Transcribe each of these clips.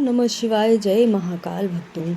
नमः शिवाय। जय महाकाल भक्तों।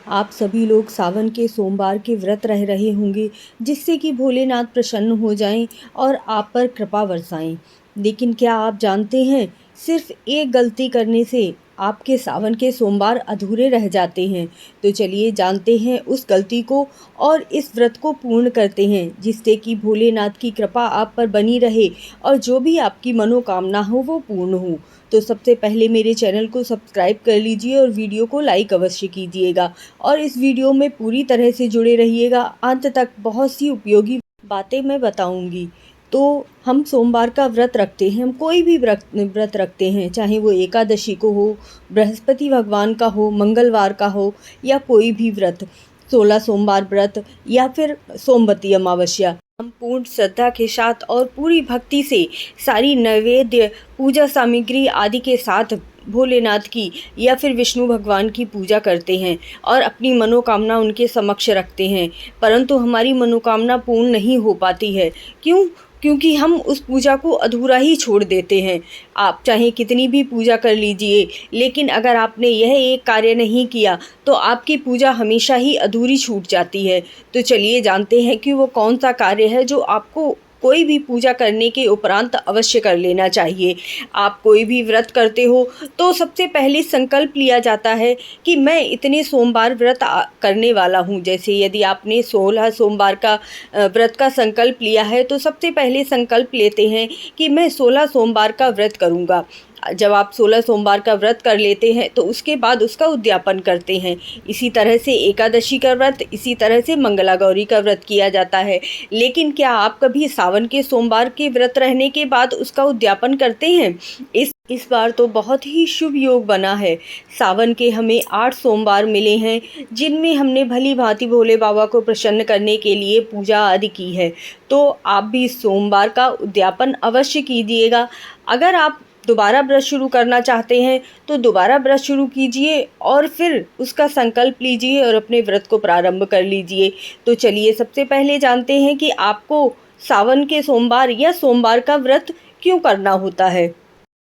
आप सभी लोग सावन के सोमवार के व्रत रह रहे होंगे, जिससे कि भोलेनाथ प्रसन्न हो जाएं और आप पर कृपा बरसाएं। लेकिन क्या आप जानते हैं, सिर्फ एक गलती करने से आपके सावन के सोमवार अधूरे रह जाते हैं। तो चलिए जानते हैं उस गलती को और इस व्रत को पूर्ण करते हैं, जिससे कि भोलेनाथ की कृपा आप पर बनी रहे और जो भी आपकी मनोकामना हो वो पूर्ण हो। तो सबसे पहले मेरे चैनल को सब्सक्राइब कर लीजिए और वीडियो को लाइक अवश्य कीजिएगा और इस वीडियो में पूरी तरह से जुड़े रहिएगा। अंत तक बहुत सी उपयोगी बातें मैं बताऊंगी। तो हम सोमवार का व्रत रखते हैं, हम कोई भी व्रत रखते हैं, चाहे वो एकादशी को हो, बृहस्पति भगवान का हो, मंगलवार का हो या कोई भी व्रत, 16 सोमवार व्रत या फिर सोमवती अमावस्या। हम पूर्ण श्रद्धा के साथ और पूरी भक्ति से सारी नैवेद्य, पूजा सामग्री आदि के साथ भोलेनाथ की या फिर विष्णु भगवान की पूजा करते हैं और अपनी मनोकामना उनके समक्ष रखते हैं। परंतु हमारी मनोकामना पूर्ण नहीं हो पाती है। क्यों? क्योंकि हम उस पूजा को अधूरा ही छोड़ देते हैं। आप चाहे कितनी भी पूजा कर लीजिए, लेकिन अगर आपने यह एक कार्य नहीं किया तो आपकी पूजा हमेशा ही अधूरी छूट जाती है। तो चलिए जानते हैं कि वो कौन सा कार्य है जो आपको कोई भी पूजा करने के उपरांत अवश्य कर लेना चाहिए। आप कोई भी व्रत करते हो तो सबसे पहले संकल्प लिया जाता है कि मैं इतने सोमवार व्रत करने वाला हूँ। जैसे यदि आपने 16 सोमवार का व्रत का संकल्प लिया है तो सबसे पहले संकल्प लेते हैं कि मैं 16 सोमवार का व्रत करूँगा। जब आप 16 सोमवार का व्रत कर लेते हैं तो उसके बाद उसका उद्यापन करते हैं। इसी तरह से एकादशी का व्रत, इसी तरह से मंगला गौरी का व्रत किया जाता है। लेकिन क्या आप कभी सावन के सोमवार के व्रत रहने के बाद उसका उद्यापन करते हैं? इस बार तो बहुत ही शुभ योग बना है। सावन के हमें 8 सोमवार मिले हैं, जिनमें हमने भली भांति भोले बाबा को प्रसन्न करने के लिए पूजा आदि की है। तो आप भी इस सोमवार का उद्यापन अवश्य कीजिएगा। अगर आप दोबारा व्रत शुरू करना चाहते हैं तो दोबारा व्रत शुरू कीजिए और फिर उसका संकल्प लीजिए और अपने व्रत को प्रारंभ कर लीजिए। तो चलिए सबसे पहले जानते हैं कि आपको सावन के सोमवार या सोमवार का व्रत क्यों करना होता है।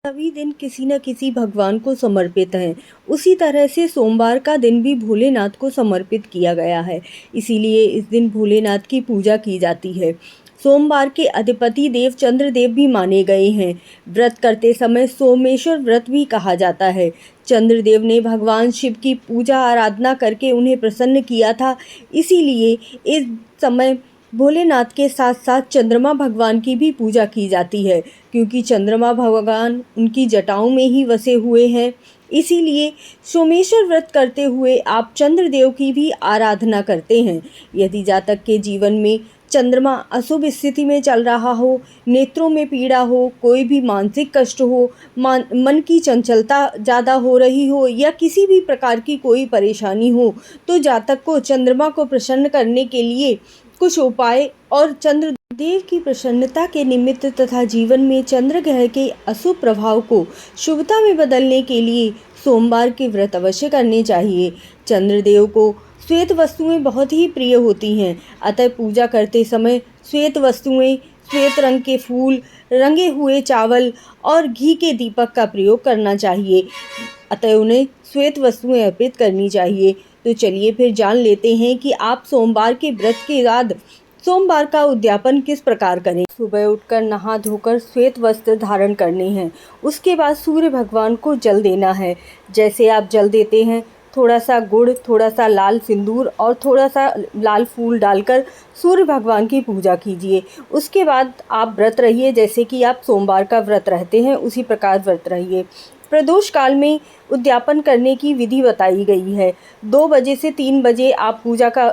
सभी दिन किसी न किसी भगवान को समर्पित हैं। उसी तरह से सोमवार का दिन भी भोलेनाथ को समर्पित किया गया है, इसीलिए इस दिन भोलेनाथ की पूजा की जाती है। सोमवार के अधिपति देव चंद्रदेव भी माने गए हैं। व्रत करते समय सोमेश्वर व्रत भी कहा जाता है। चंद्रदेव ने भगवान शिव की पूजा आराधना करके उन्हें प्रसन्न किया था, इसीलिए इस समय भोलेनाथ के साथ साथ चंद्रमा भगवान की भी पूजा की जाती है, क्योंकि चंद्रमा भगवान उनकी जटाओं में ही वसे हुए हैं। इसीलिए सोमेश्वर व्रत करते हुए आप चंद्रदेव की भी आराधना करते हैं। यदि जातक के जीवन में चंद्रमा अशुभ स्थिति में चल रहा हो, नेत्रों में पीड़ा हो, कोई भी मानसिक कष्ट हो, मन की चंचलता ज़्यादा हो रही हो या किसी भी प्रकार की कोई परेशानी हो, तो जातक को चंद्रमा को प्रसन्न करने के लिए कुछ उपाय और चंद्रदेव की प्रसन्नता के निमित्त तथा जीवन में चंद्र ग्रह के अशुभ प्रभाव को शुभता में बदलने के लिए सोमवार के व्रत अवश्य करने चाहिए। चंद्रदेव को श्वेत वस्तुएं बहुत ही प्रिय होती हैं, अतः पूजा करते समय श्वेत वस्तुएं, श्वेत रंग के फूल, रंगे हुए चावल और घी के दीपक का प्रयोग करना चाहिए। अतः उन्हें श्वेत वस्तुएं अर्पित करनी चाहिए। तो चलिए फिर जान लेते हैं कि आप सोमवार के व्रत के बाद सोमवार का उद्यापन किस प्रकार करें। सुबह उठकर नहा धोकर श्वेत वस्त्र धारण करने हैं। उसके बाद सूर्य भगवान को जल देना है। जैसे आप जल देते हैं, थोड़ा सा गुड़, थोड़ा सा लाल सिंदूर और थोड़ा सा लाल फूल डालकर सूर्य भगवान की पूजा कीजिए। उसके बाद आप व्रत रहिए, जैसे कि आप सोमवार का व्रत रहते हैं उसी प्रकार व्रत रहिए। प्रदोष काल में उद्यापन करने की विधि बताई गई है। 2 बजे से 3 बजे आप पूजा का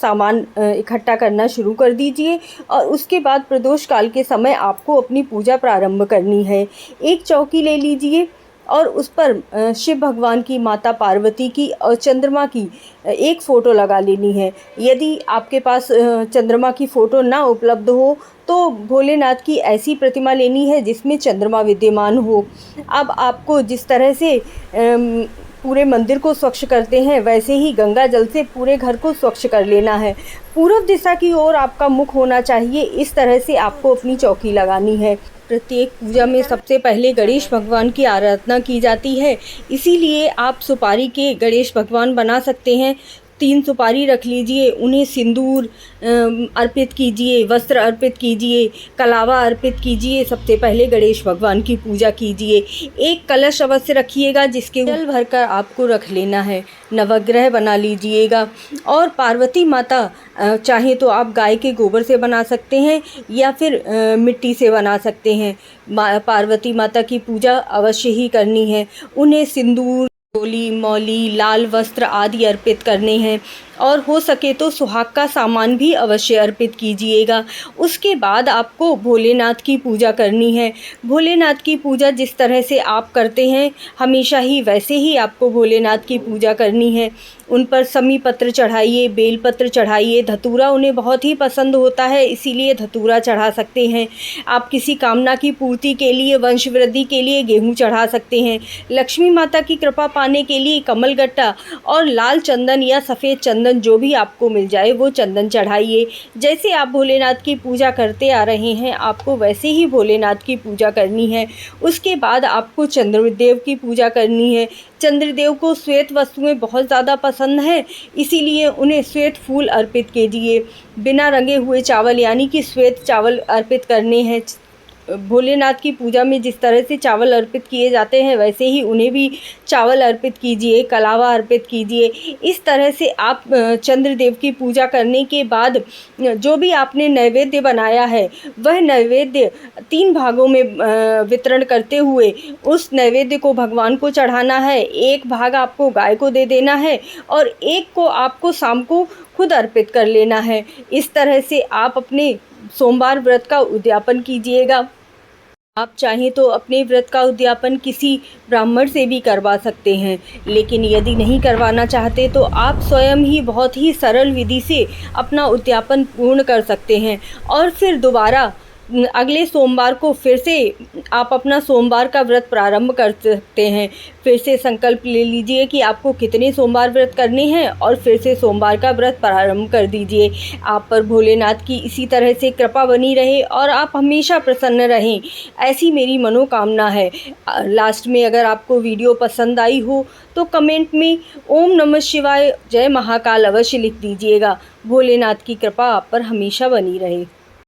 सामान इकट्ठा करना शुरू कर दीजिए और उसके बाद प्रदोष काल के समय आपको अपनी पूजा प्रारंभ करनी है। एक चौकी ले लीजिए और उस पर शिव भगवान की, माता पार्वती की और चंद्रमा की एक फ़ोटो लगा लेनी है। यदि आपके पास चंद्रमा की फ़ोटो ना उपलब्ध हो तो भोलेनाथ की ऐसी प्रतिमा लेनी है जिसमें चंद्रमा विद्यमान हो। अब आपको जिस तरह से पूरे मंदिर को स्वच्छ करते हैं, वैसे ही गंगा जल से पूरे घर को स्वच्छ कर लेना है। पूर्व दिशा की ओर आपका मुख होना चाहिए, इस तरह से आपको अपनी चौकी लगानी है। प्रत्येक पूजा में सबसे पहले गणेश भगवान की आराधना की जाती है, इसीलिए आप सुपारी के गणेश भगवान बना सकते हैं। 3 सुपारी रख लीजिए, उन्हें सिंदूर अर्पित कीजिए, वस्त्र अर्पित कीजिए, कलावा अर्पित कीजिए। सबसे पहले गणेश भगवान की पूजा कीजिए। एक कलश अवश्य रखिएगा जिसके जल भरकर आपको रख लेना है। नवग्रह बना लीजिएगा और पार्वती माता चाहे तो आप गाय के गोबर से बना सकते हैं या फिर मिट्टी से बना सकते हैं। पार्वती माता की पूजा अवश्य ही करनी है। उन्हें सिंदूर, चोली, मौली, लाल वस्त्र आदि अर्पित करने हैं और हो सके तो सुहाग का सामान भी अवश्य अर्पित कीजिएगा। उसके बाद आपको भोलेनाथ की पूजा करनी है। भोलेनाथ की पूजा जिस तरह से आप करते हैं हमेशा ही वैसे ही आपको भोलेनाथ की पूजा करनी है। उन पर समी पत्र चढ़ाइए, बेल पत्र चढ़ाइए, धतूरा उन्हें बहुत ही पसंद होता है, इसीलिए धतूरा चढ़ा सकते हैं। आप किसी कामना की पूर्ति के लिए, वंश वृद्धि के लिए गेहूँ चढ़ा सकते हैं। लक्ष्मी माता की कृपा पाने के लिए कमलगट्टा और लाल चंदन या सफ़ेद चंदन जो भी आपको मिल जाए वो चंदन चढ़ाइए। जैसे आप भोलेनाथ की पूजा करते आ रहे हैं आपको वैसे ही भोलेनाथ की पूजा करनी है। उसके बाद आपको चंद्रदेव की पूजा करनी है। चंद्रदेव को श्वेत वस्तुएं बहुत ज़्यादा पसंद हैं, इसीलिए उन्हें श्वेत फूल अर्पित कीजिए। बिना रंगे हुए चावल यानी कि श्वेत चावल अर्पित करने हैं। भोलेनाथ की पूजा में जिस तरह से चावल अर्पित किए जाते हैं वैसे ही उन्हें भी चावल अर्पित कीजिए, कलावा अर्पित कीजिए। इस तरह से आप चंद्रदेव की पूजा करने के बाद जो भी आपने नैवेद्य बनाया है वह नैवेद्य 3 भागों में वितरण करते हुए उस नैवेद्य को भगवान को चढ़ाना है। एक भाग आपको गाय को दे देना है और एक को आपको शाम को खुद अर्पित कर लेना है। इस तरह से आप अपने सोमवार व्रत का उद्यापन कीजिएगा। आप चाहें तो अपने व्रत का उद्यापन किसी ब्राह्मण से भी करवा सकते हैं, लेकिन यदि नहीं करवाना चाहते तो आप स्वयं ही बहुत ही सरल विधि से अपना उद्यापन पूर्ण कर सकते हैं और फिर दोबारा अगले सोमवार को फिर से आप अपना सोमवार का व्रत प्रारंभ कर सकते हैं। फिर से संकल्प ले लीजिए कि आपको कितने सोमवार व्रत करने हैं और फिर से सोमवार का व्रत प्रारंभ कर दीजिए। आप पर भोलेनाथ की इसी तरह से कृपा बनी रहे और आप हमेशा प्रसन्न रहें, ऐसी मेरी मनोकामना है। लास्ट में अगर आपको वीडियो पसंद आई हो तो कमेंट में ओम नमः शिवाय, जय महाकाल अवश्य लिख दीजिएगा। भोलेनाथ की कृपा आप पर हमेशा बनी रहे।